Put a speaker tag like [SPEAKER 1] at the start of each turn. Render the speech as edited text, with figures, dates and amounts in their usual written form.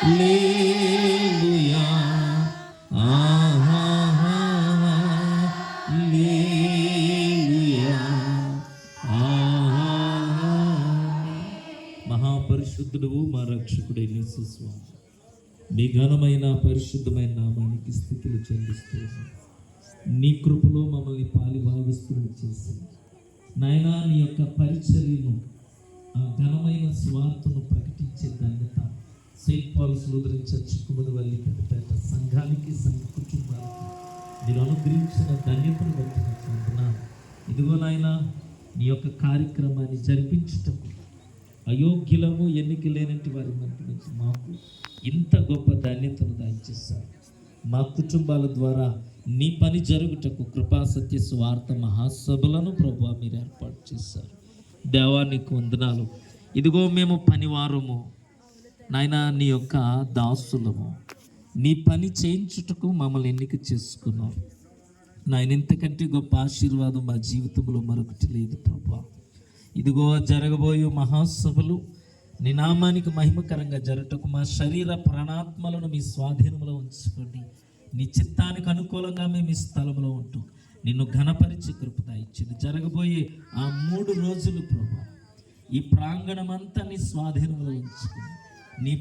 [SPEAKER 1] హల్లెలూయా హల్లెలూయా. మహాపరిశుద్ధుడు మా రక్షకుడైన యేసు స్వామి, నీ ఘనమైన పరిశుద్ధమైన నామానికి స్తుతులు చెల్లిస్తూ నీ కృపలో మమ్మల్ని పాలిభాగస్తులు చేసి నాయనా నీ యొక్క పరిచర్యను, ఆ ఘనమైన స్వార్థను ప్రకటించే ధన్యత Saint Paul's Lutheran church Kumudavalli Peddapeta సంఘానికి, సంఘ కుటుంబానికి మీరు అనుగ్రహించిన ధన్యతను బట్టి ఇదిగో నాయనా నీ యొక్క కార్యక్రమాన్ని జరిపించుటకు అయోగ్యులము, ఎన్నిక లేనట్టు వారి మధ్య నుంచి మాకు ఇంత గొప్ప ధన్యతను దయచేశారు. మా కుటుంబాల ద్వారా నీ పని జరుగుటకు కృపా సత్య స్వార్థ మహాసభలను ప్రభువా మీరు ఏర్పాటు చేశారు. దేవా నీకు వందనాలు. ఇదిగో మేము పనివారము నాయనా, నీ యొక్క దాసులము, నీ పని చేయించుటకు మమ్మల్ని ఎన్నిక చేసుకున్నావు నాయన. ఇంతకంటే గొప్ప ఆశీర్వాదం మా జీవితంలో మరొకటి లేదు ప్రభువా. ఇదిగో జరగబోయే మహాసభలు నీ నామానికి మహిమకరంగా జరగటకు మా శరీర ప్రాణాత్మలను మీ స్వాధీనంలో ఉంచుకోండి. నీ చిత్తానికి అనుకూలంగా మేము ఈ స్థలంలో ఉంటూ నిన్ను ఘనపరిచి కృపద ఇచ్చింది. జరగబోయే ఆ 3 రోజులు ప్రభువా ఈ ప్రాంగణం అంతా నీ స్వాధీనంలో ఉంచుకుని